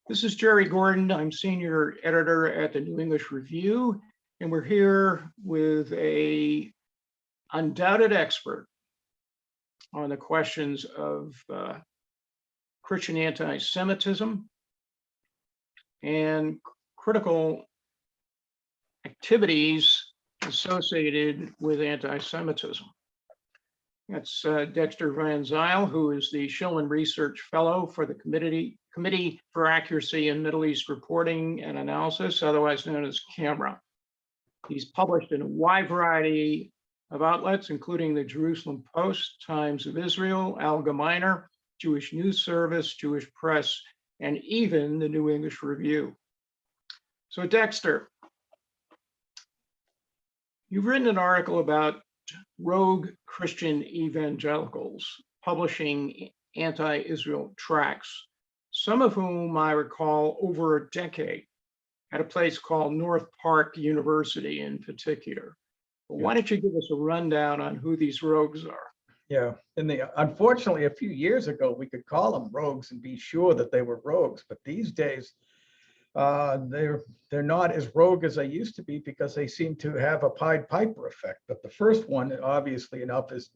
This is Jerry Gordon. I'm senior editor at the New English Review, and we're here with an undoubted expert on the questions of Christian anti-Semitism and critical activities associated with anti-Semitism. That's Dexter Van Zile, who is the Shillman Research Fellow for the Committee for Accuracy in Middle East Reporting and Analysis, otherwise known as CAMRA. He's published in a wide variety of outlets, including the Jerusalem Post, Times of Israel, Al-Gemeiner, Jewish News Service, Jewish Press, and even the New English Review. So Dexter, you've written an article about rogue Christian evangelicals publishing anti-Israel tracts, some of whom I recall over a decade at a place called North Park University in particular. But why don't you give us a rundown on who these rogues are? Yeah, unfortunately, a few years ago, we could call them rogues and be sure that they were rogues. But these days, they're not as rogue as they used to be because they seem to have a Pied Piper effect. But the first one, obviously enough, is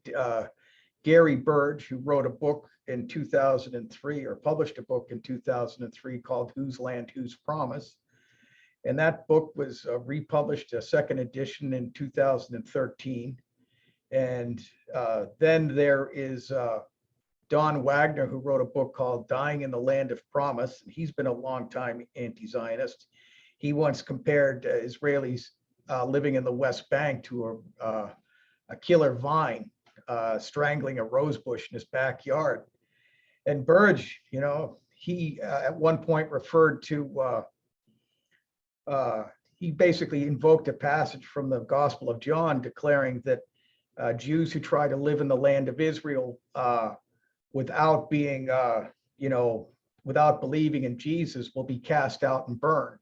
Gary Burge, who wrote a book in 2003 or published a book in 2003 called Whose Land, Whose Promise. And that book was republished, a second edition in 2013. And then there is Don Wagner, who wrote a book called Dying in the Land of Promise. He's been a long time anti-Zionist. He once compared Israelis living in the West Bank to a killer vine strangling a rose bush in his backyard. And Burge, he at one point referred to, he basically invoked a passage from the Gospel of John declaring that Jews who try to live in the land of Israel without being, without believing in Jesus will be cast out and burned.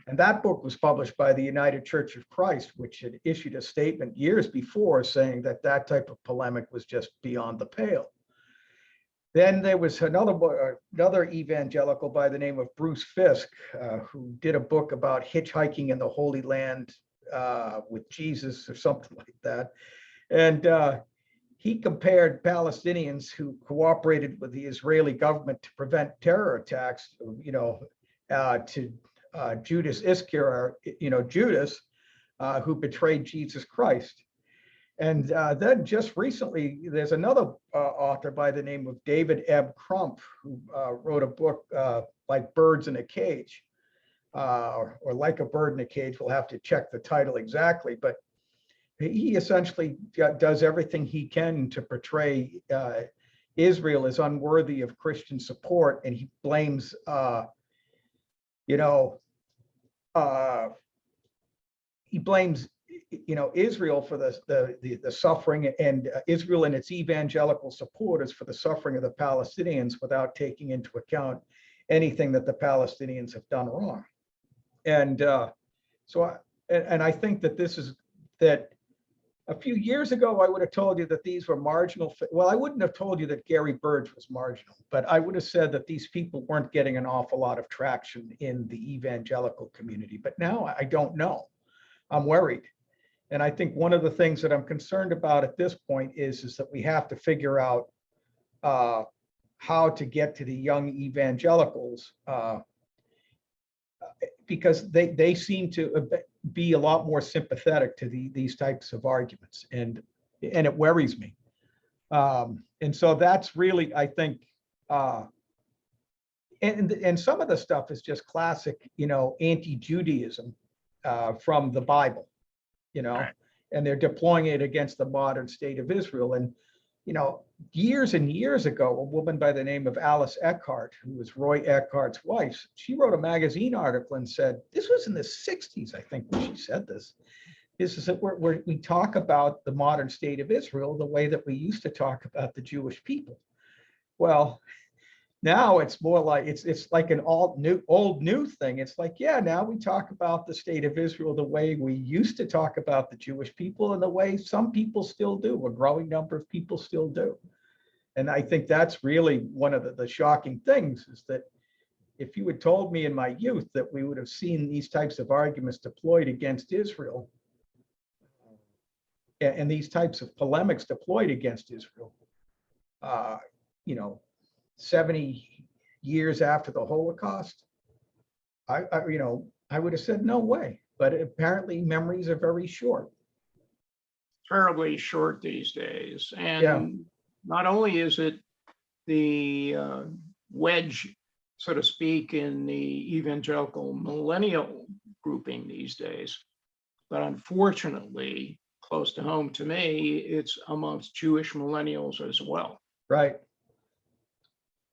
And that book was published by the United Church of Christ, which had issued a statement years before saying that that type of polemic was just beyond the pale. Then there was another evangelical by the name of Bruce Fisk, who did a book about hitchhiking in the Holy Land with Jesus or something like that. And he compared Palestinians who cooperated with the Israeli government to prevent terror attacks, to Judas Iscariot, Judas, who betrayed Jesus Christ. And then just recently, there's another author by the name of David Ebb Crump, who wrote a book like Birds in a Cage, or Like a Bird in a Cage. We'll have to check the title exactly, but he essentially does everything he can to portray Israel as unworthy of Christian support, and he blames, Israel for the suffering, and Israel and its evangelical supporters for the suffering of the Palestinians without taking into account anything that the Palestinians have done wrong. And I think that a few years ago, I would have told you that these were marginal. Well, I wouldn't have told you that Gary Burge was marginal, but I would have said that these people weren't getting an awful lot of traction in the evangelical community. But now I don't know. I'm worried. And I think one of the things that I'm concerned about at this point is that we have to figure out how to get to the young evangelicals, because they seem to be a lot more sympathetic to these types of arguments, and it worries me. And so that's really, I think, and some of the stuff is just classic, anti-Judaism from the Bible, right. And they're deploying it against the modern state of Israel. And years and years ago, a woman by the name of Alice Eckhart, who was Roy Eckhart's wife, she wrote a magazine article and said, this was in the 60s, I think, when she said this, is that we talk about the modern state of Israel the way that we used to talk about the Jewish people. Well, now it's more like it's like an old new thing. It's like, yeah, now we talk about the state of Israel the way we used to talk about the Jewish people and the way some people still do, a growing number of people still do. And I think that's really one of the shocking things, is that if you had told me in my youth that we would have seen these types of arguments deployed against Israel and these types of polemics deployed against Israel, uh, you know, 70 years after the Holocaust, I would have said no way. But apparently memories are very short. Terribly short these days. Yeah. And not only is it the wedge, so to speak, in the evangelical millennial grouping these days, but unfortunately, close to home to me, it's amongst Jewish millennials as well. Right.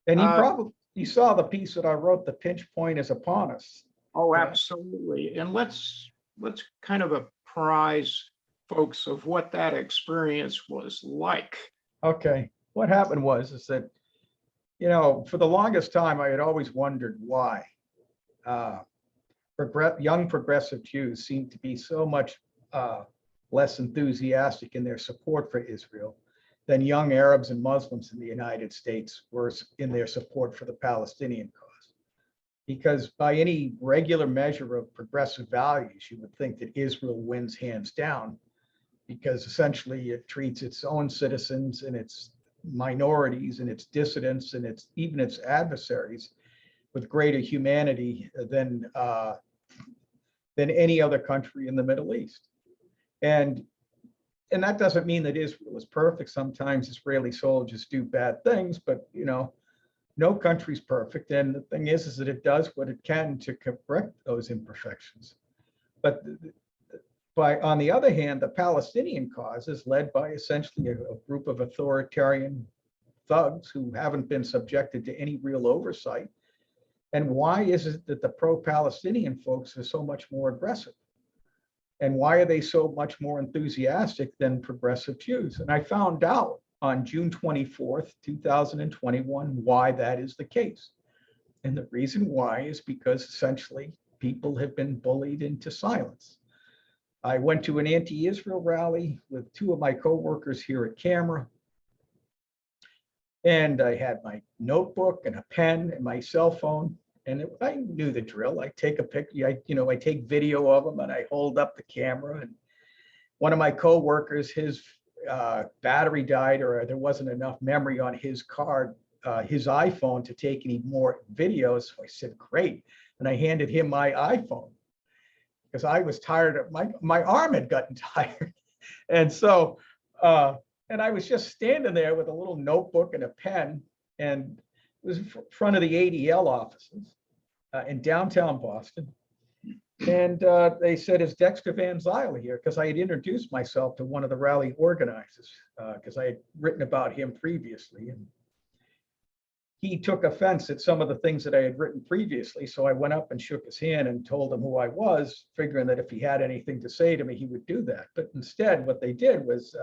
And Uh, you saw the piece that I wrote, "The pinch point is upon us." oh, Yeah. absolutely. And let's kind of apprise folks of what that experience was like. Okay. What happened is that, for the longest time, I had always wondered why young progressive Jews seemed to be so much less enthusiastic in their support for Israel than young Arabs and Muslims in the United States were in their support for the Palestinian cause. Because by any regular measure of progressive values, you would think that Israel wins hands down, because essentially it treats its own citizens and its minorities and its dissidents and even its adversaries with greater humanity than any other country in the Middle East. And that doesn't mean that Israel is perfect. Sometimes Israeli soldiers do bad things, but no country's perfect. And the thing is that it does what it can to correct those imperfections. But on the other hand, the Palestinian cause is led by essentially a group of authoritarian thugs who haven't been subjected to any real oversight. And why is it that the pro-Palestinian folks are so much more aggressive? And why are they so much more enthusiastic than progressive Jews? And I found out on June 24th, 2021, why that is the case. And the reason why is because essentially people have been bullied into silence. I went to an anti-Israel rally with two of my coworkers here at Camera. And I had my notebook and a pen and my cell phone. And I knew the drill. I take a picture, I take video of them and I hold up the camera. And one of my coworkers, his battery died, or there wasn't enough memory on his card, his iPhone, to take any more videos. So I said, great. And I handed him my iPhone because I was tired of my arm had gotten tired. And so, and I was just standing there with a little notebook and a pen, and it was in front of the ADL offices in downtown Boston. And they said, "Is Dexter Van Zile here?" Because I had introduced myself to one of the rally organizers because I had written about him previously. And he took offense at some of the things that I had written previously. So I went up and shook his hand and told him who I was, figuring that if he had anything to say to me, he would do that. But instead, what they did was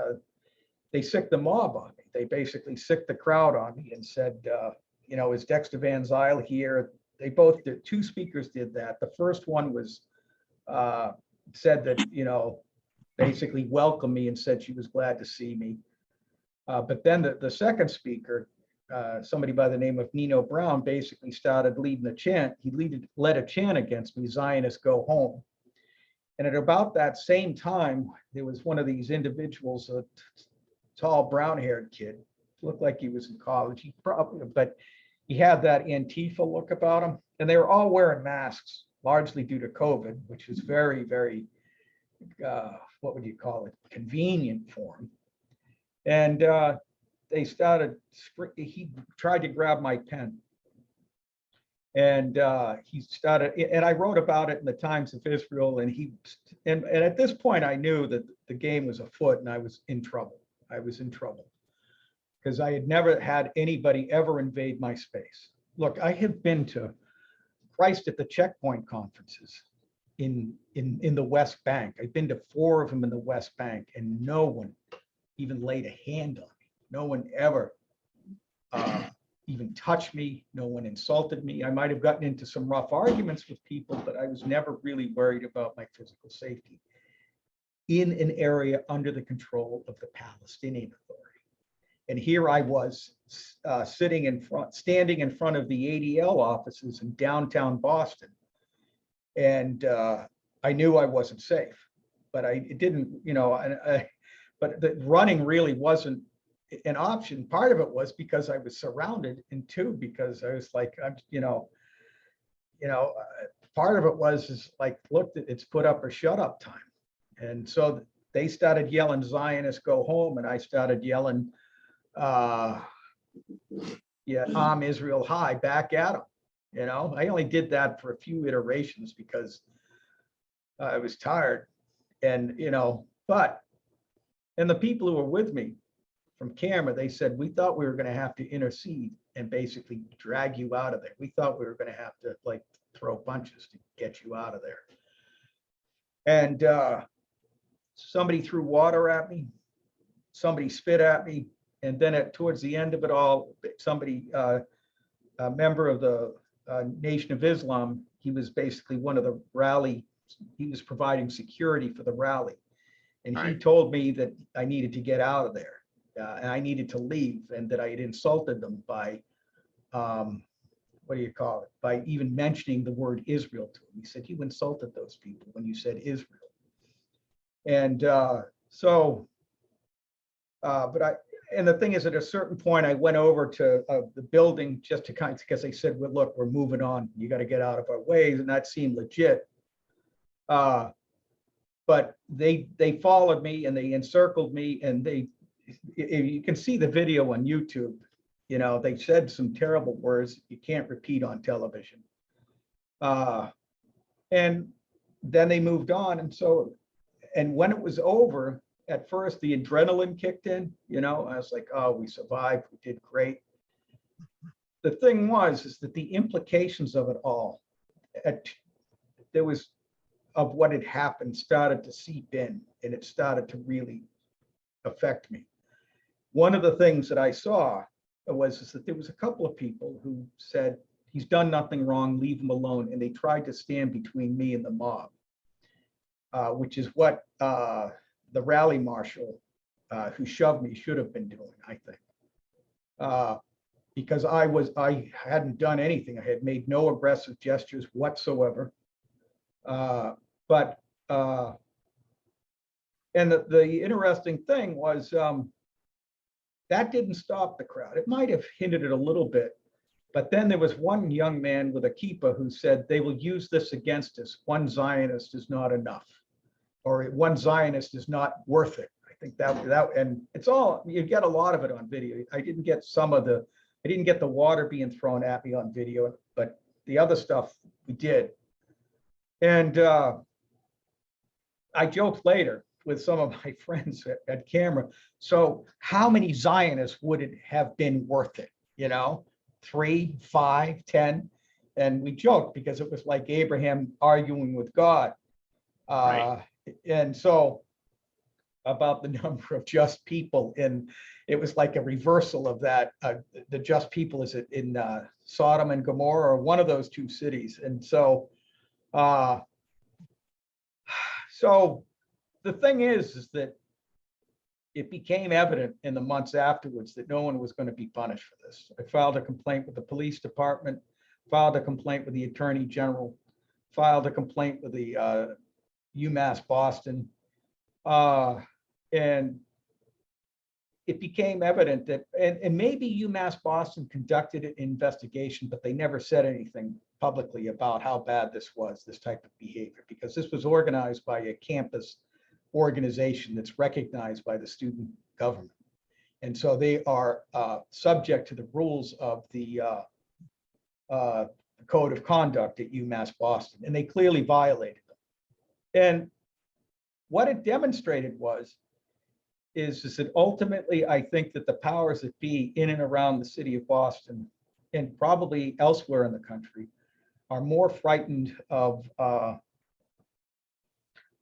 they sicked the mob on me. They basically sicked the crowd on me and said, "Is Dexter Van Zile here?" They both did. Two speakers did that. The first one was said that, basically welcomed me and said she was glad to see me. But then the second speaker, somebody by the name of Nino Brown, basically started leading a chant. He led a chant against me, "Zionists go home." And at about that same time, there was one of these individuals, a tall brown-haired kid, looked like he was in college. But he had that Antifa look about him. And they were all wearing masks, largely due to COVID, which was very, very, what would you call it, convenient for him. And he tried to grab my pen. And he started, and I wrote about it in the Times of Israel. And at this point, I knew that the game was afoot and I was in trouble. Because I had never had anybody ever invade my space. Look, I have been to Christ at the Checkpoint conferences in the West Bank. I've been to 4 of them in the West Bank, and no one even laid a hand on me. No one ever even touched me. No one insulted me. I might have gotten into some rough arguments with people, but I was never really worried about my physical safety in an area under the control of the Palestinian Authority. And here I was standing in front of the ADL offices in downtown Boston. And I knew I wasn't safe, but it didn't, but the running really wasn't an option. Part of it was because I was surrounded, and two, because I was like, part of it was like, look, it's put up or shut up time. And so they started yelling, Zionists go home. And I started yelling, Israel high, back at them. I only did that for a few iterations because I was tired. And, and the people who were with me from camera, they said, we thought we were going to have to intercede and basically drag you out of there. We thought we were going to have to like throw punches to get you out of there. And somebody threw water at me, somebody spit at me. And then towards the end of it all, somebody, a member of the Nation of Islam, he was basically one of the rally, he was providing security for the rally. And he told me that I needed to get out of there and I needed to leave, and that I had insulted them by, by even mentioning the word Israel to him. He said, you insulted those people when you said Israel. And and the thing is, at a certain point, I went over to the building just to because they said, well, look, we're moving on. You got to get out of our ways. And that seemed legit. But they followed me and they encircled me, and you can see the video on YouTube. They said some terrible words you can't repeat on television. And then they moved on. And when it was over, at first the adrenaline kicked in, I was like, oh, we survived, we did great. The thing is that the implications of it all, of what had happened started to seep in, and it started to really affect me. One of the things that I saw was that there was a couple of people who said, he's done nothing wrong, leave him alone. And they tried to stand between me and the mob, which is what the rally marshal who shoved me should have been doing, I think. Because I hadn't done anything. I had made no aggressive gestures whatsoever. And the interesting thing was that didn't stop the crowd. It might have hindered it a little bit, but then there was one young man with a kippah who said, they will use this against us. One Zionist is not enough, or one Zionist is not worth it. I think that, and it's all, you get a lot of it on video. I didn't get the water being thrown at me on video, but the other stuff we did. And I joked later with some of my friends at camera. So how many Zionists would it have been worth it? 3, 5, 10? And we joked because it was like Abraham arguing with God. And so about the number of just people, and it was like a reversal of that. The just people is in Sodom and Gomorrah, or one of those two cities. And so the thing is that it became evident in the months afterwards that no one was going to be punished for this. I filed a complaint with the police department, filed a complaint with the attorney general, filed a complaint with the UMass Boston, and it became evident that, and maybe UMass Boston conducted an investigation, but they never said anything publicly about how bad this was, this type of behavior, because this was organized by a campus organization that's recognized by the student government. And so they are subject to the rules of the code of conduct at UMass Boston, and they clearly violated them. And what it demonstrated is that ultimately, I think that the powers that be in and around the city of Boston, and probably elsewhere in the country, are more frightened of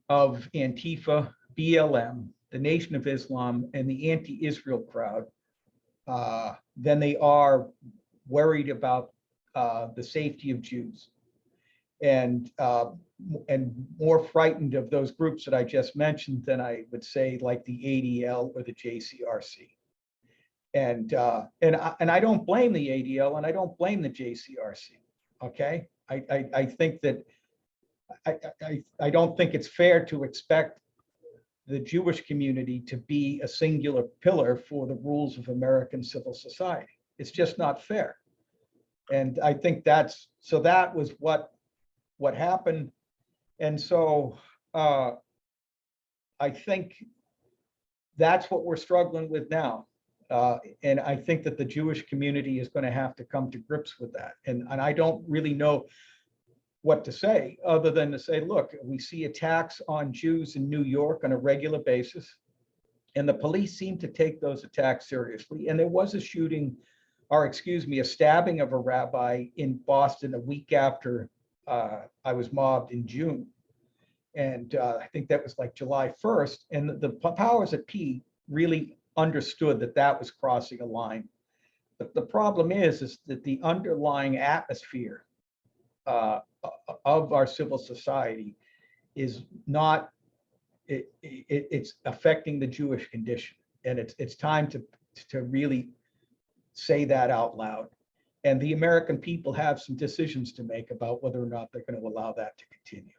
Antifa, BLM, the Nation of Islam, and the anti-Israel crowd than they are worried about the safety of Jews, and more frightened of those groups that I just mentioned than I would say like the ADL or the JCRC. And I don't blame the ADL and I don't blame the JCRC. Okay, I think that I don't think it's fair to expect the Jewish community to be a singular pillar for the rules of American civil society. It's just not fair. And I think that was what happened. And so I think that's what we're struggling with now. And I think that the Jewish community is going to have to come to grips with that. And I don't really know what to say other than to say, look, we see attacks on Jews in New York on a regular basis, and the police seem to take those attacks seriously. And there was a shooting, or excuse me, a stabbing of a rabbi in Boston a week after I was mobbed in June. And I think that was like July 1st. And the powers that be really understood that that was crossing a line. But the problem is that the underlying atmosphere of our civil society is not, it's affecting the Jewish condition. And it's time to really say that out loud. And the American people have some decisions to make about whether or not they're going to allow that to continue.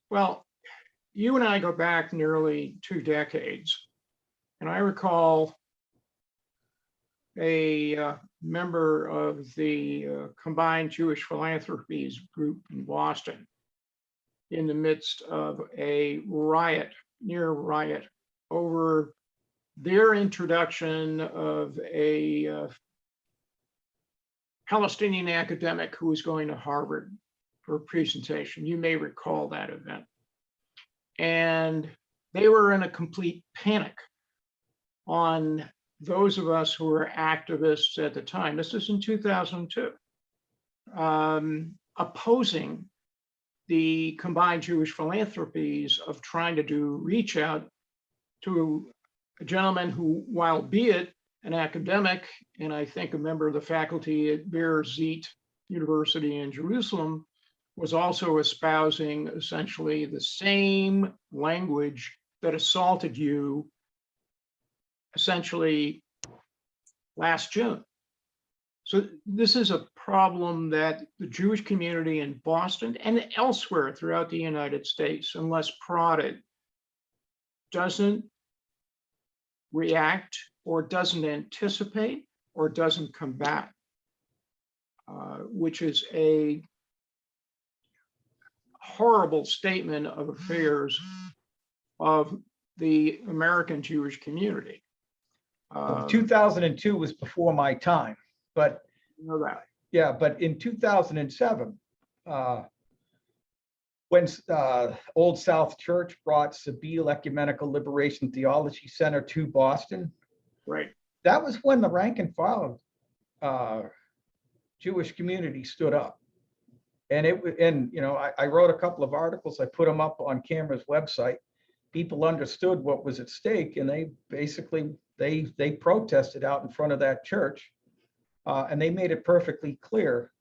Well, you and I go back nearly 2 decades, and I recall a member of the Combined Jewish Philanthropies group in Boston in the midst of a near riot over their introduction of a Palestinian academic who was going to Harvard for a presentation. You may recall that event. And they were in a complete panic on those of us who were activists at the time. This is in 2002, opposing the Combined Jewish Philanthropies of trying to reach out to a gentleman who, while be it an academic, and I think a member of the faculty at Ber Zit University in Jerusalem, was also espousing essentially the same language that assaulted you essentially last June. So this is a problem that the Jewish community in Boston and elsewhere throughout the United States, unless prodded, doesn't react or doesn't anticipate or doesn't combat, which is a horrible statement of affairs of the American Jewish community. 2002 was before my time, but You know that. yeah, but in 2007, when Old South Church brought Sabile Ecumenical Liberation Theology Center to Boston, Right. that was when the rank and file Jewish community stood up. And I wrote a couple of articles. I put them up on Camera's website. People understood what was at stake, and they basically they protested out in front of that church, and they made it perfectly clear.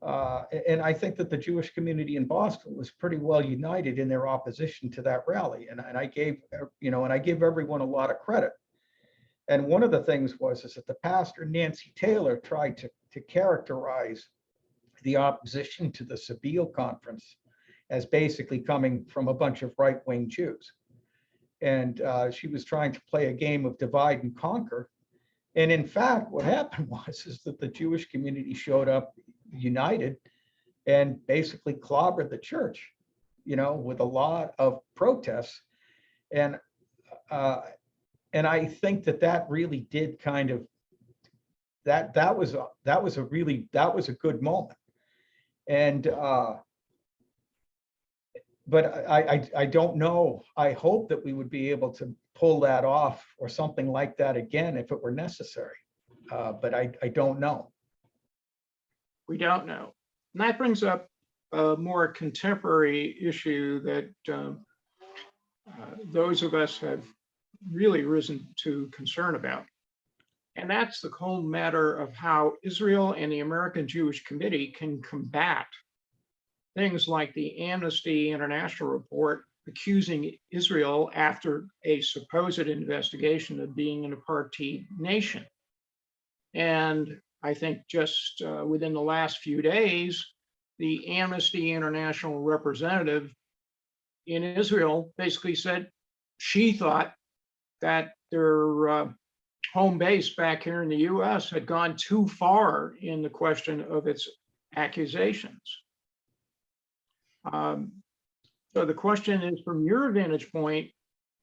And I think that the Jewish community in Boston was pretty well united in their opposition to that rally. And I gave I give everyone a lot of credit. And one of the things is that the pastor Nancy Taylor tried to characterize the opposition to the Sabile conference as basically coming from a bunch of right-wing Jews. And she was trying to play a game of divide and conquer. And in fact, what happened is that the Jewish community showed up united and basically clobbered the church, with a lot of protests. And I think that really did kind of, that was a good moment. And but I don't know. I hope that we would be able to pull that off or something like that again if it were necessary. But I don't know. We don't know. And that brings up a more contemporary issue that those of us have really risen to concern about. And that's the whole matter of how Israel and the American Jewish Committee can combat things like the Amnesty International report accusing Israel after a supposed investigation of being an apartheid nation. And I think just within the last few days, the Amnesty International representative in Israel basically said she thought that their home base back here in the US had gone too far in the question of its accusations. So the question is, from your vantage point,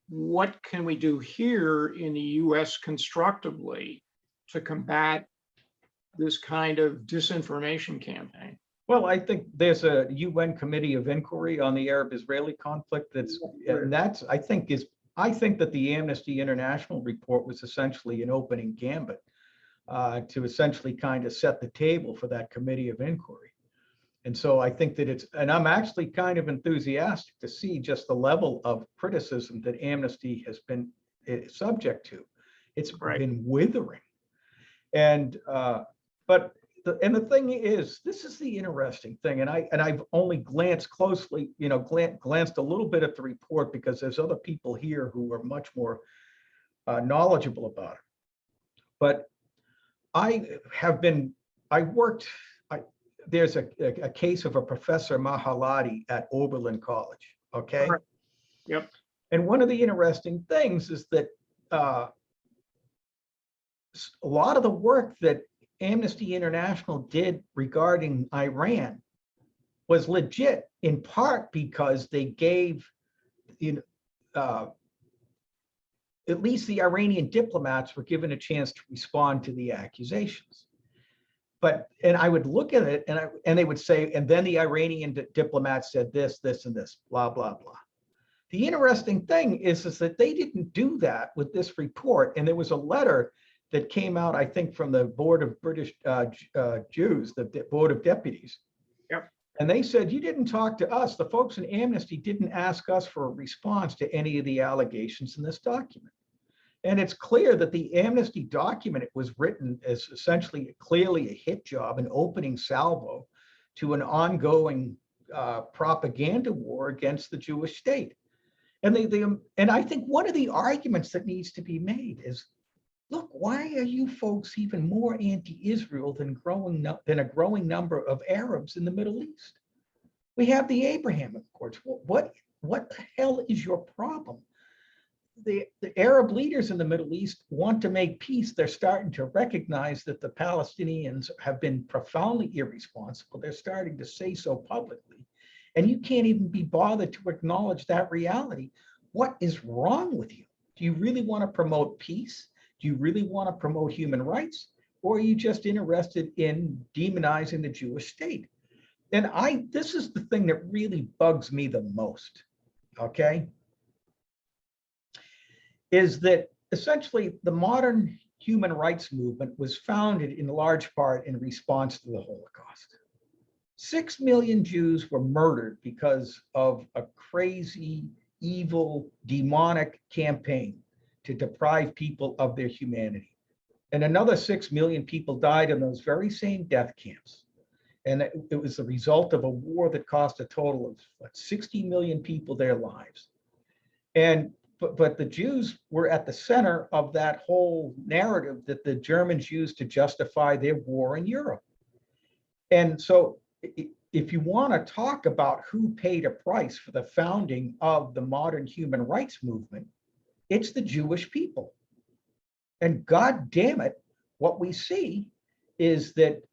what can we do here in the US constructively to combat this kind of disinformation campaign? Well, I think there's a UN committee of inquiry on the Arab-Israeli conflict and I think that the Amnesty International report was essentially an opening gambit to essentially kind of set the table for that committee of inquiry. And so I think that and I'm actually kind of enthusiastic to see just the level of criticism that Amnesty has been subject to. It's been withering. And, but the thing is, this is the interesting thing. And I've only glanced closely, glanced a little bit at the report because there's other people here who are much more knowledgeable about it. But there's a case of a Professor Mahalati at Oberlin College, okay? Yep. And one of the interesting things is that a lot of the work that Amnesty International did regarding Iran was legit, in part because they gave, at least the Iranian diplomats were given a chance to respond to the accusations. And I would look at it and they would say, and then the Iranian diplomats said this, this, and this, blah, blah, blah. The interesting thing is that they didn't do that with this report. And there was a letter that came out, I think, from the Board of British Jews, the Board of Deputies. Yep. And they said, you didn't talk to us. The folks in Amnesty didn't ask us for a response to any of the allegations in this document. And it's clear that the Amnesty document was written as essentially clearly a hit job, an opening salvo to an ongoing propaganda war against the Jewish state. And I think one of the arguments that needs to be made is, look, why are you folks even more anti-Israel than a growing number of Arabs in the Middle East? We have the Abraham Accords. What the hell is your problem? The Arab leaders in the Middle East want to make peace. They're starting to recognize that the Palestinians have been profoundly irresponsible. They're starting to say so publicly. And you can't even be bothered to acknowledge that reality. What is wrong with you? Do you really want to promote peace? Do you really want to promote human rights? Or are you just interested in demonizing the Jewish state? And this is the thing that really bugs me the most, okay? Is that essentially the modern human rights movement was founded in large part in response to the Holocaust. 6 million Jews were murdered because of a crazy, evil, demonic campaign to deprive people of their humanity. And another 6 million people died in those very same death camps. And it was the result of a war that cost a total of 60 million people their lives. But the Jews were at the center of that whole narrative that the Germans used to justify their war in Europe. And so if you want to talk about who paid a price for the founding of the modern human rights movement, it's the Jewish people. And God damn it, what we see is that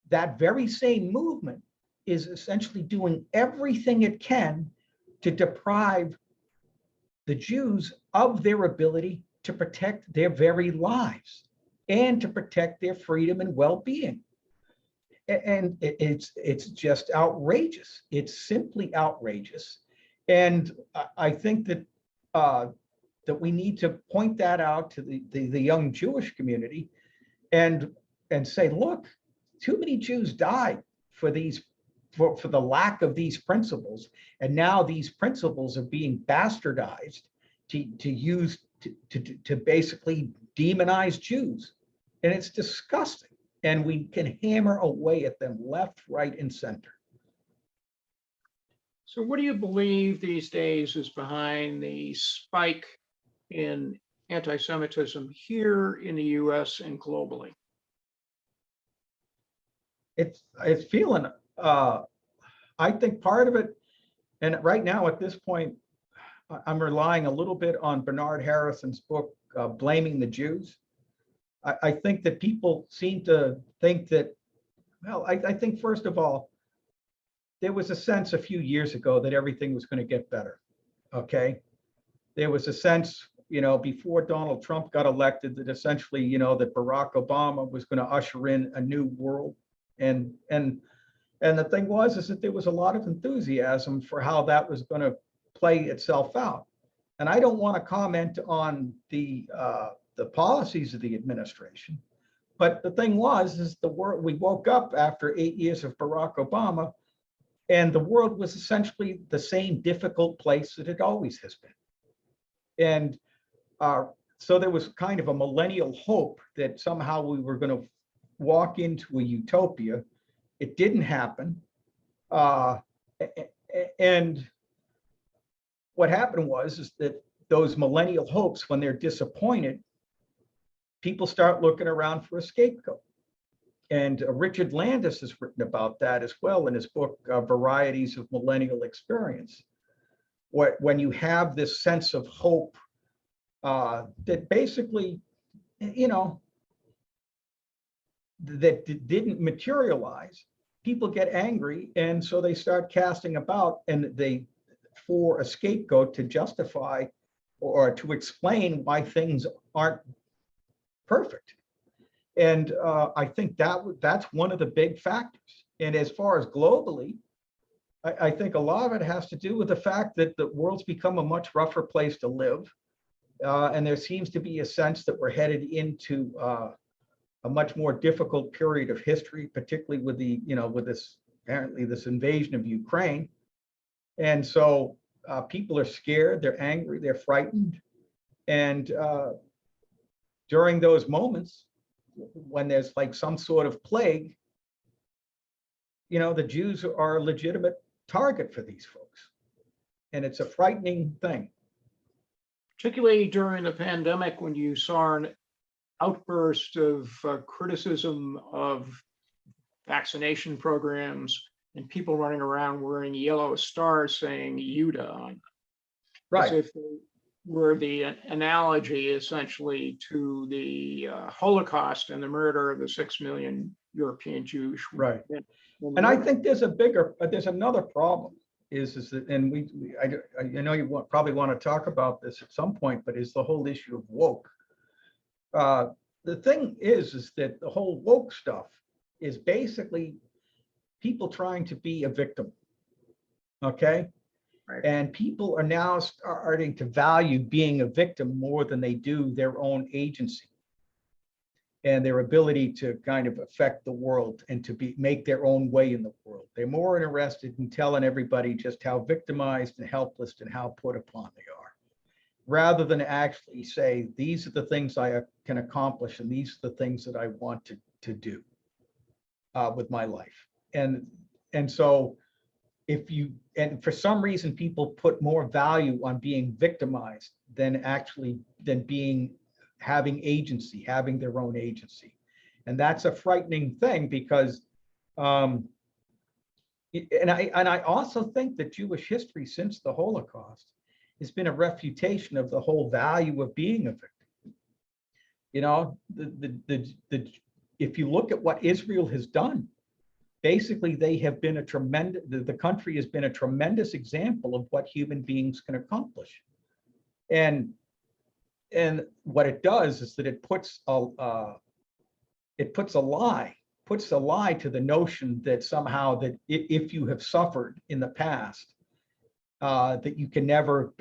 that very same movement is essentially doing everything it can to deprive the Jews of their ability to protect their very lives and to protect their freedom and well-being. And it's just outrageous. It's simply outrageous. And I think that that we need to point that out to the young Jewish community and say, look, too many Jews died for the lack of these principles. And now these principles are being bastardized to basically demonize Jews. And it's disgusting. And we can hammer away at them left, right, and center. So what do you believe these days is behind the spike in anti-Semitism here in the US and globally? It's feeling, I think part of it, and right now at this point, I'm relying a little bit on Bernard Harrison's book, Blaming the Jews. I think that people seem to think that, well, I think first of all, there was a sense a few years ago that everything was going to get better. Okay. There was a sense, before Donald Trump got elected, that essentially, that Barack Obama was going to usher in a new world. And the thing was, is that there was a lot of enthusiasm for how that was going to play itself out. And I don't want to comment on the policies of the administration, but the thing was, is the world, we woke up after 8 years of Barack Obama, and the world was essentially the same difficult place that it always has been. And so there was kind of a millennial hope that somehow we were going to walk into a utopia. It didn't happen. And what happened was is that those millennial hopes, when they're disappointed, people start looking around for a scapegoat. And Richard Landis has written about that as well in his book, Varieties of Millennial Experience. When you have this sense of hope that basically, that didn't materialize, people get angry, and so they start casting about, and for a scapegoat to justify or to explain why things aren't perfect. And I think that's one of the big factors. And as far as globally, I think a lot of it has to do with the fact that the world's become a much rougher place to live. And there seems to be a sense that we're headed into a much more difficult period of history, particularly with with this, apparently this invasion of Ukraine. And so people are scared, they're angry, they're frightened. And during those moments, when there's like some sort of plague, the Jews are a legitimate target for these folks. And it's a frightening thing. Particularly during the pandemic, when you saw an outburst of criticism of vaccination programs and people running around wearing yellow stars saying Judah on them. Right. As if they were the analogy essentially to the Holocaust and the murder of the 6 million European Jews. Right. And I think there's another problem is that, and I know you probably want to talk about this at some point, but is the whole issue of woke. The thing is that the whole woke stuff is basically people trying to be a victim. Okay. Right. And people are now starting to value being a victim more than they do their own agency and their ability to kind of affect the world and to make their own way in the world. They're more interested in telling everybody just how victimized and helpless and how put upon they are, rather than actually say, these are the things I can accomplish and these are the things that I want to do with my life. And so and for some reason, people put more value on being victimized than having agency, having their own agency. And that's a frightening thing because, and I also think that Jewish history since the Holocaust has been a refutation of the whole value of being a victim. If you look at what Israel has done, basically they have been the country has been a tremendous example of what human beings can accomplish. And what it does is that it puts a lie to the notion that somehow that if you have suffered in the past, that you can never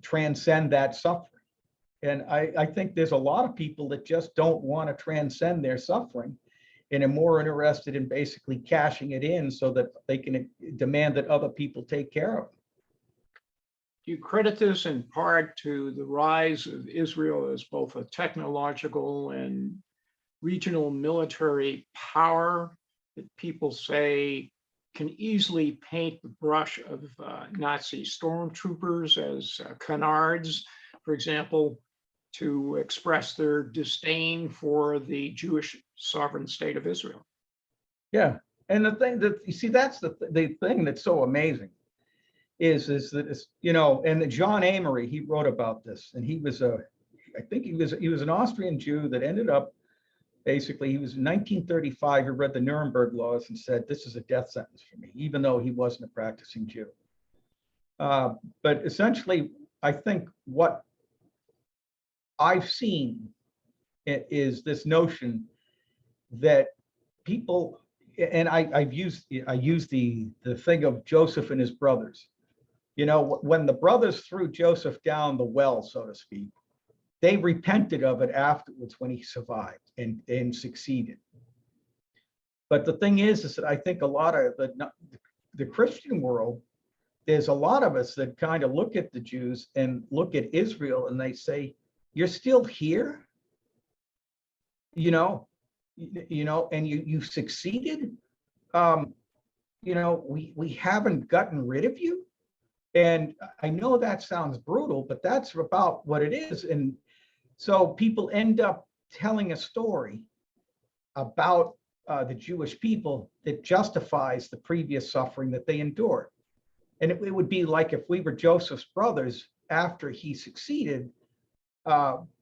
transcend that suffering. And I think there's a lot of people that just don't want to transcend their suffering and are more interested in basically cashing it in so that they can demand that other people take care of them. Do you credit this in part to the rise of Israel as both a technological and regional military power that people say can easily paint the brush of Nazi stormtroopers as canards, for example, to express their disdain for the Jewish sovereign state of Israel. Yeah. And the thing that you see, that's the thing that's so amazing is that it's, you know, and John Amory, he wrote about this, and he was I think he was an Austrian Jew that ended up basically, he was in 1935, he read the Nuremberg laws and said, this is a death sentence for me, even though he wasn't a practicing Jew. But essentially, I think what I've seen is this notion that people, and I use the thing of Joseph and his brothers. You know, when the brothers threw Joseph down the well, so to speak, they repented of it afterwards when he survived and succeeded. But the thing is that I think a lot of the Christian world, there's a lot of us that kind of look at the Jews and look at Israel and they say, you're still here, you know, and you've succeeded. You know, we haven't gotten rid of you. And I know that sounds brutal, but that's about what it is. And so people end up telling a story about the Jewish people that justifies the previous suffering that they endured. And it would be like if we were Joseph's brothers after he succeeded,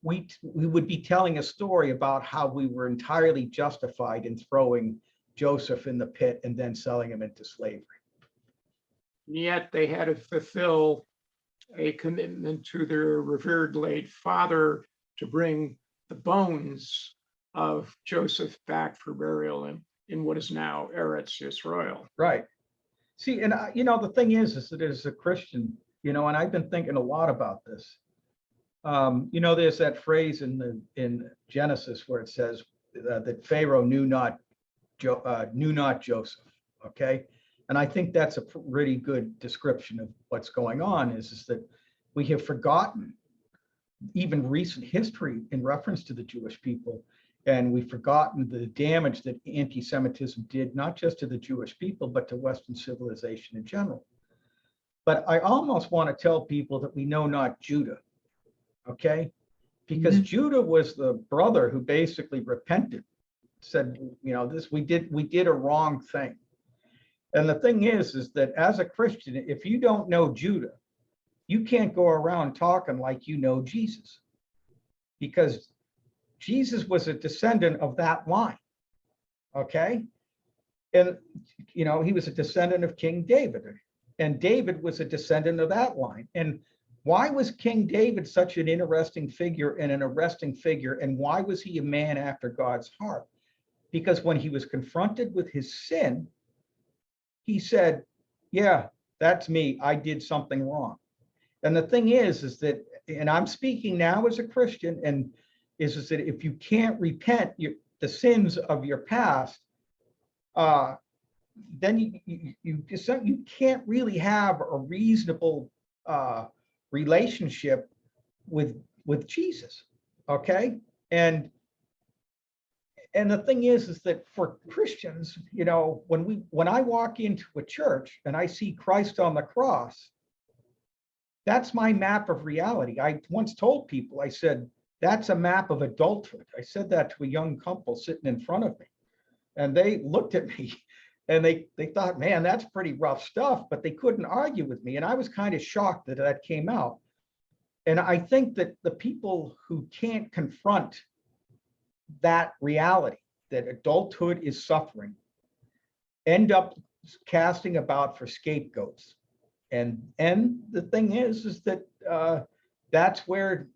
we would be telling a story about how we were entirely justified in throwing Joseph in the pit and then selling him into slavery. Yet they had to fulfill a commitment to their revered late father to bring the bones of Joseph back for burial in what is now Eretz Yisrael. Right. See, and you know, the thing is that as a Christian, you know, and I've been thinking a lot about this. You know, there's that phrase in Genesis where it says that Pharaoh knew not Joseph. Okay, and I think that's a pretty good description of what's going on. Is that we have forgotten even recent history in reference to the Jewish people, and we've forgotten the damage that anti-Semitism did not just to the Jewish people but to Western civilization in general. But I almost want to tell people that we know not Judah. Okay, because Judah was the brother who basically repented, said, you know, this we did a wrong thing. And the thing is that as a Christian, if you don't know Judah, you can't go around talking like you know Jesus, because Jesus was a descendant of that line. Okay, and you know, he was a descendant of King David, and David was a descendant of that line. And why was King David such an interesting figure and an arresting figure? And why was he a man after God's heart? Because when he was confronted with his sin, he said, yeah, that's me. I did something wrong. And the thing is that, and I'm speaking now as a Christian, and is that if you can't repent the sins of your past, then you can't really have a reasonable relationship with Jesus. Okay, and the thing is that for Christians, you know, when I walk into a church and I see Christ on the cross, that's my map of reality. I once told people, I said, that's a map of adulthood. I said that to a young couple sitting in front of me, and they looked at me and they thought, man, that's pretty rough stuff, but they couldn't argue with me. And I was kind of shocked that that came out. And I think that the people who can't confront that reality, that adulthood is suffering, end up casting about for scapegoats. And the thing is that that's where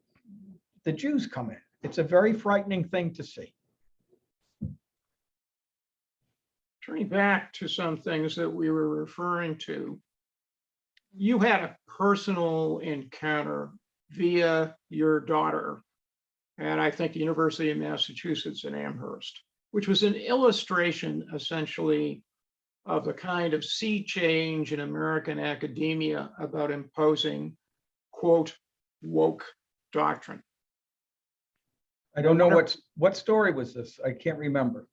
the Jews come in. It's a very frightening thing to see. Turning back to some things that we were referring to, you had a personal encounter via your daughter at, I think, the University of Massachusetts in Amherst, which was an illustration essentially of the kind of sea change in American academia about imposing, quote, woke doctrine. I don't know what story was this. I can't remember.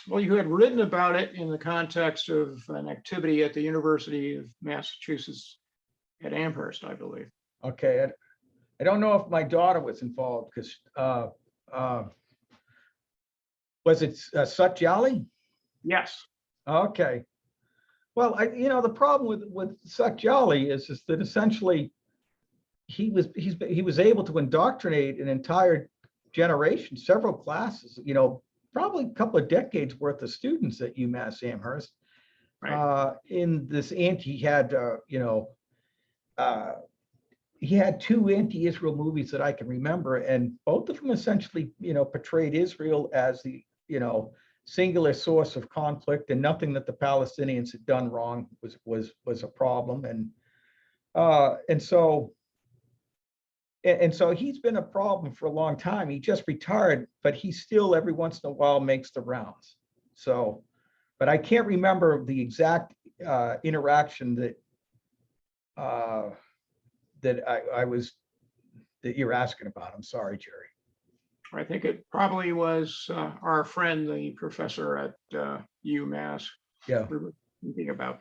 Well, you had written about it in the context of an activity at the University of Massachusetts at Amherst, I believe. Okay, I don't know if my daughter was involved because was it Sut Jolly? Yes. Okay. Well, the problem with Sut Jolly is that essentially he was able to indoctrinate an entire generation, several classes, probably a couple of decades worth of students at UMass Amherst. Right. In this he had he had two anti-Israel movies that I can remember, and both of them essentially, portrayed Israel as the, singular source of conflict, and nothing that the Palestinians had done wrong was a problem. And so he's been a problem for a long time. He just retired, but he still every once in a while makes the rounds. So, but I can't remember the exact interaction that that you're asking about. I'm sorry, Jerry. I think it probably was our friend, the professor at UMass, Yeah. we were thinking about.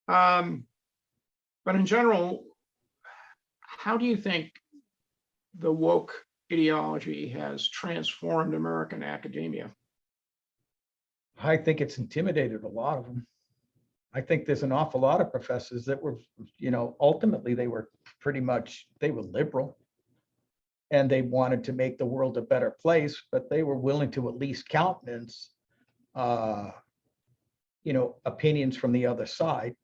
But in general, how do you think the woke ideology has transformed American academia? I think it's intimidated a lot of them. I think there's an awful lot of professors that were, ultimately they were liberal and they wanted to make the world a better place, but they were willing to at least countenance, opinions from the other side.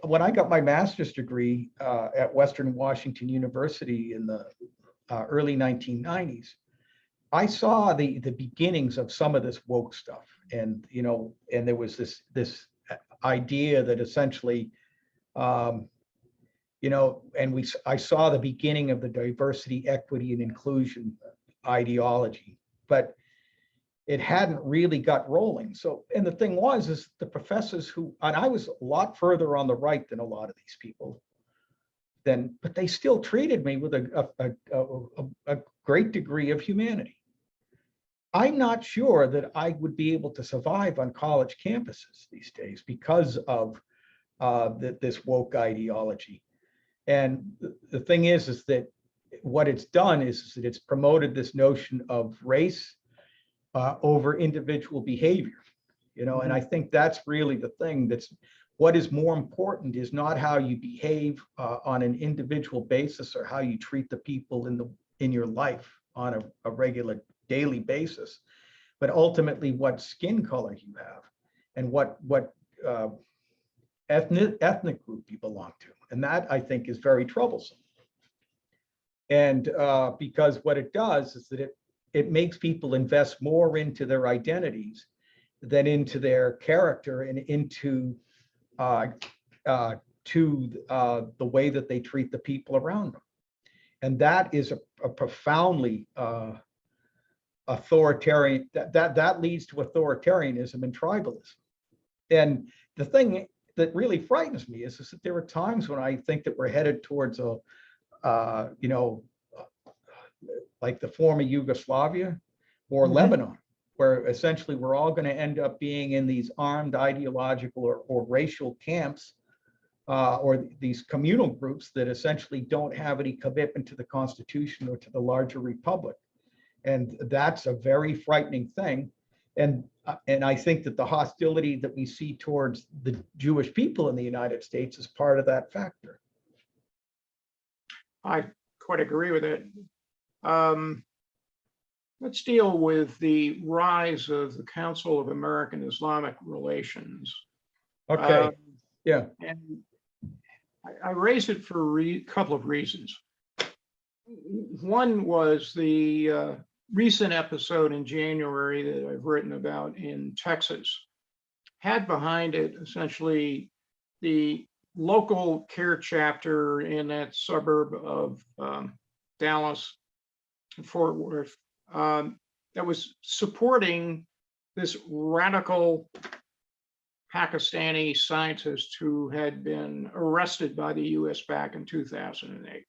When I got my master's degree at Western Washington University in the early 1990s, I saw the beginnings of some of this woke stuff, and there was this idea that essentially, and I saw the beginning of the diversity, equity, and inclusion ideology, but it hadn't really got rolling. So, and the thing is the professors and I was a lot further on the right than a lot of these people, but they still treated me with a great degree of humanity. I'm not sure that I would be able to survive on college campuses these days because of this woke ideology. And the thing is that what it's done is that it's promoted this notion of race over individual behavior, and I think that's really the thing. What is more important is not how you behave on an individual basis or how you treat the people in your life on a regular daily basis, but ultimately what skin color you have and what ethnic group you belong to. And that, I think, is very troublesome. And because what it does is that it makes people invest more into their identities than into their character and into the way that they treat the people around them. And that is a profoundly authoritarian, that leads to authoritarianism and tribalism. And the thing that really frightens me is that there are times when I think that we're headed towards like the former Yugoslavia or Lebanon, where essentially we're all going to end up being in these armed ideological or racial camps or these communal groups that essentially don't have any commitment to the Constitution or to the larger republic. And that's a very frightening thing. And I think that the hostility that we see towards the Jewish people in the United States is part of that factor. I quite agree with it. Let's deal with the rise of the Council of American Islamic Relations. Okay. Yeah. And I raise it for a couple of reasons. One was the recent episode in January that I've written about in Texas had behind it essentially the local care chapter in that suburb of Dallas, Fort Worth, that was supporting this radical Pakistani scientist who had been arrested by the US back in 2008.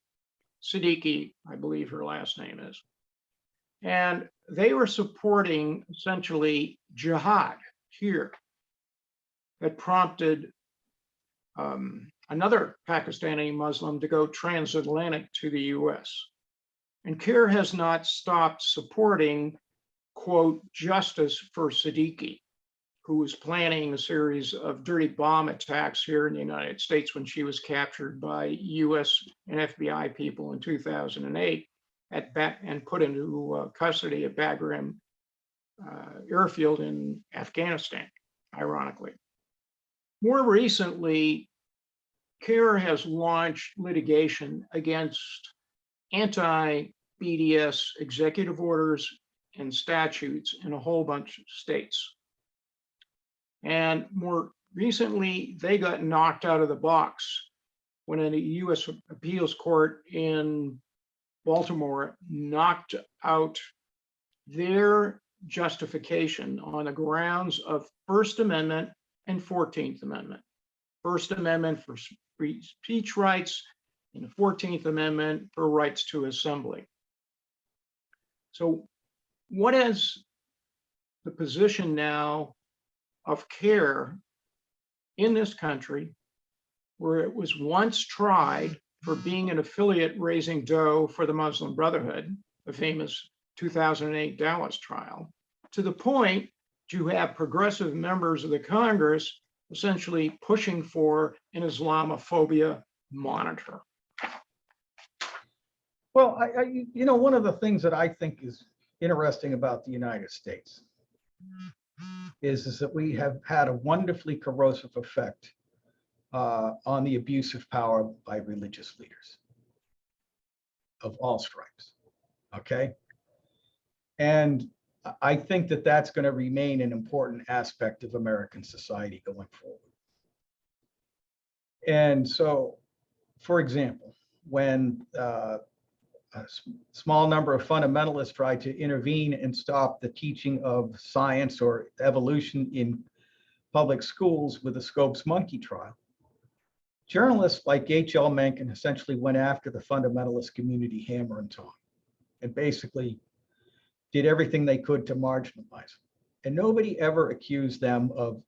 Siddiqui, I believe her last name is. And they were supporting essentially jihad here that prompted another Pakistani Muslim to go transatlantic to the US. And CARE has not stopped supporting, quote, justice for Siddiqui, who was planning a series of dirty bomb attacks here in the United States when she was captured by US and FBI people in 2008 and put into custody at Bagram airfield in Afghanistan, ironically. More recently, CARE has launched litigation against anti-BDS executive orders and statutes in a whole bunch of states. And more recently, they got knocked out of the box when a US appeals court in Baltimore knocked out their justification on the grounds of First Amendment and 14th Amendment. First Amendment for free speech rights and the 14th Amendment for rights to assembly. So what is the position now of CARE in this country, where it was once tried for being an affiliate raising dough for the Muslim Brotherhood, the famous 2008 Dallas trial, to the point you have progressive members of the Congress essentially pushing for an Islamophobia monitor? Well, one of the things that I think is interesting about the United States is that we have had a wonderfully corrosive effect on the abuse of power by religious leaders of all stripes. Okay. And I think that that's going to remain an important aspect of American society going forward. And so, for example, when a small number of fundamentalists tried to intervene and stop the teaching of science or evolution in public schools with the Scopes monkey trial, journalists like H.L. Mencken essentially went after the fundamentalist community hammer and tong and basically did everything they could to marginalize them. And nobody ever accused them of,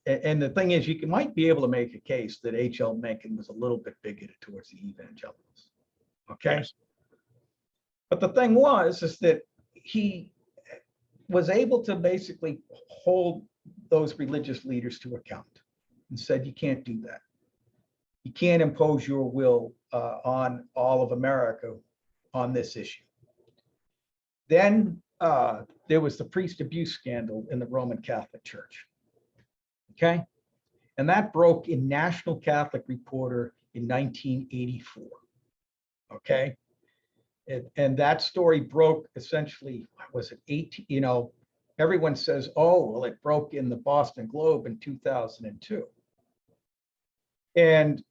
and the thing is, you might be able to make a case that H.L. Mencken was a little bit bigoted towards the evangelicals. Okay. Yes. But the thing is that he was able to basically hold those religious leaders to account and said, you can't do that. You can't impose your will on all of America on this issue. Then there was the priest abuse scandal in the Roman Catholic Church. Okay. And that broke in National Catholic Reporter in 1984. Okay. And that story broke essentially, was it 18? Everyone says, oh, well, it broke in the Boston Globe in 2002. And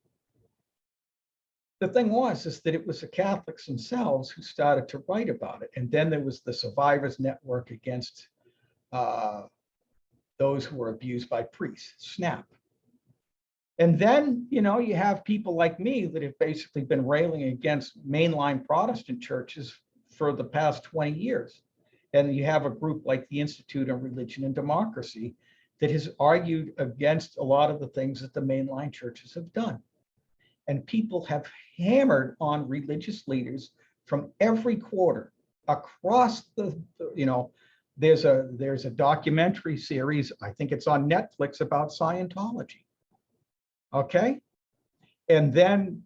the thing is that it was the Catholics themselves who started to write about it. And then there was the Survivors Network against those who were abused by priests, SNAP. And then, you have people like me that have basically been railing against mainline Protestant churches for the past 20 years. And you have a group like the Institute on Religion and Democracy that has argued against a lot of the things that the mainline churches have done. And people have hammered on religious leaders from every quarter across there's a documentary series, I think it's on Netflix, about Scientology. Okay. And then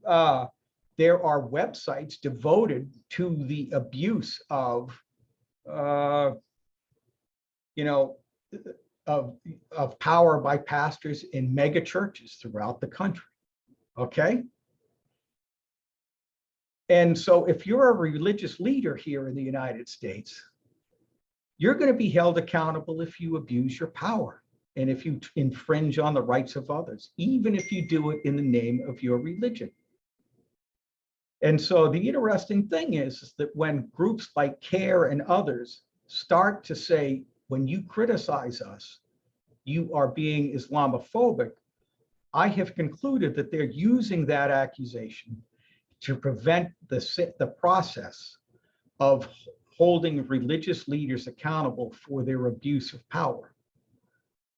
there are websites devoted to the abuse of power by pastors in mega churches throughout the country. Okay. And so if you're a religious leader here in the United States, you're going to be held accountable if you abuse your power and if you infringe on the rights of others, even if you do it in the name of your religion. And so the interesting thing is that when groups like CARE and others start to say, when you criticize us, you are being Islamophobic, I have concluded that they're using that accusation to prevent the process of holding religious leaders accountable for their abuse of power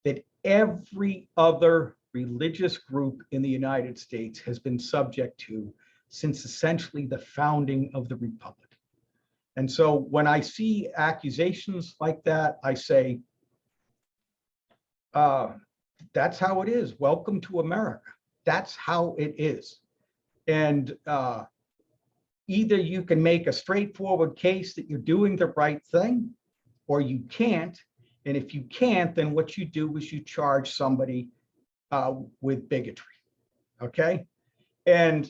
that every other religious group in the United States has been subject to since essentially the founding of the Republic. And so when I see accusations like that, I say, that's how it is. Welcome to America. That's how it is. And either you can make a straightforward case that you're doing the right thing, or you can't. And if you can't, then what you do is you charge somebody with bigotry. Okay. And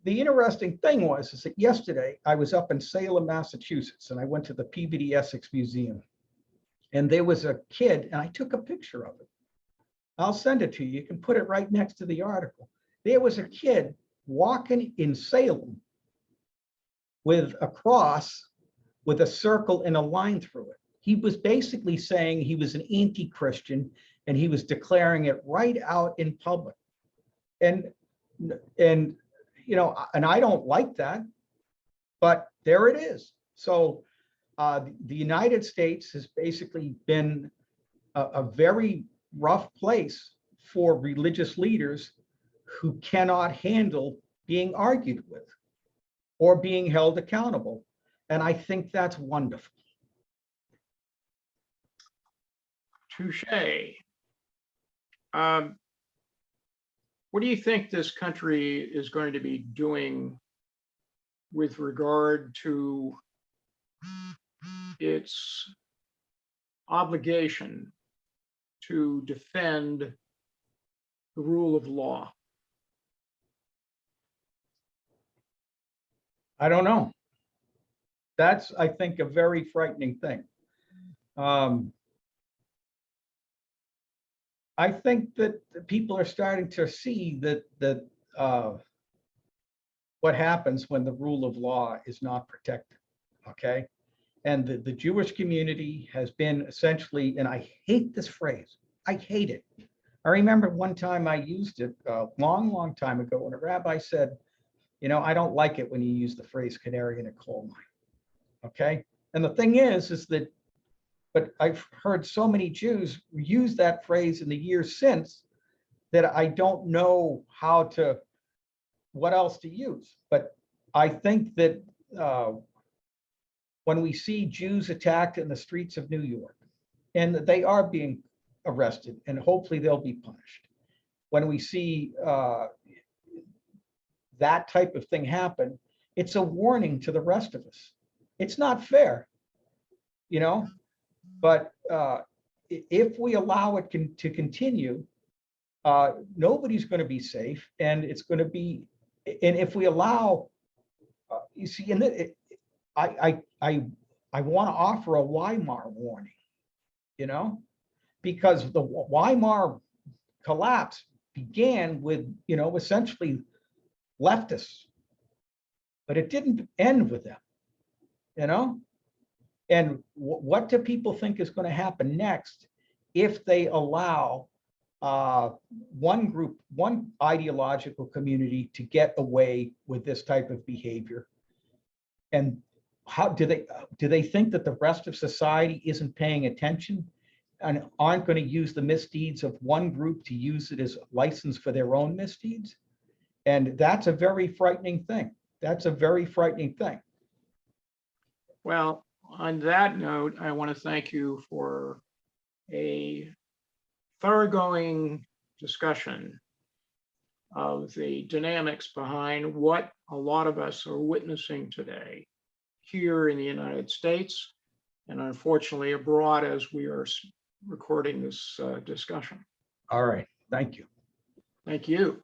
the interesting thing is that yesterday I was up in Salem, Massachusetts, and I went to the Peabody Essex Museum. And there was a kid, and I took a picture of it. I'll send it to you. You can put it right next to the article. There was a kid walking in Salem with a cross with a circle and a line through it. He was basically saying he was an anti-Christian, and he was declaring it right out in public. And you know, and I don't like that, but there it is. So the United States has basically been a very rough place for religious leaders who cannot handle being argued with or being held accountable. And I think that's wonderful. Touche. What do you think this country is going to be doing with regard to its obligation to defend the rule of law? I don't know. That's, I think, a very frightening thing. I think that people are starting to see that what happens when the rule of law is not protected. Okay. And the Jewish community has been essentially, and I hate this phrase, I hate it. I remember one time I used it a long time ago when a rabbi said, you know, I don't like it when you use the phrase canary in a coal mine. Okay. And the thing is that, but I've heard so many Jews use that phrase in the years since that I don't know what else to use. But I think that when we see Jews attacked in the streets of New York, and they are being arrested, and hopefully they'll be punished. When we see that type of thing happen, it's a warning to the rest of us. It's not fair, you know, but if we allow it to continue, nobody's going to be safe, and it's going to be, and if we allow, you see, and I want to offer a Weimar warning, you know, because the Weimar collapse began with, you know, essentially leftists, but it didn't end with them, you know. And what do people think is going to happen next if they allow one group, one ideological community to get away with this type of behavior? And how do they think that the rest of society isn't paying attention and aren't going to use the misdeeds of one group to use it as license for their own misdeeds? And that's a very frightening thing. That's a very frightening thing. Well, on that note, I want to thank you for a thoroughgoing discussion of the dynamics behind what a lot of us are witnessing today here in the United States, and unfortunately abroad as we are recording this discussion. All right. Thank you. Thank you.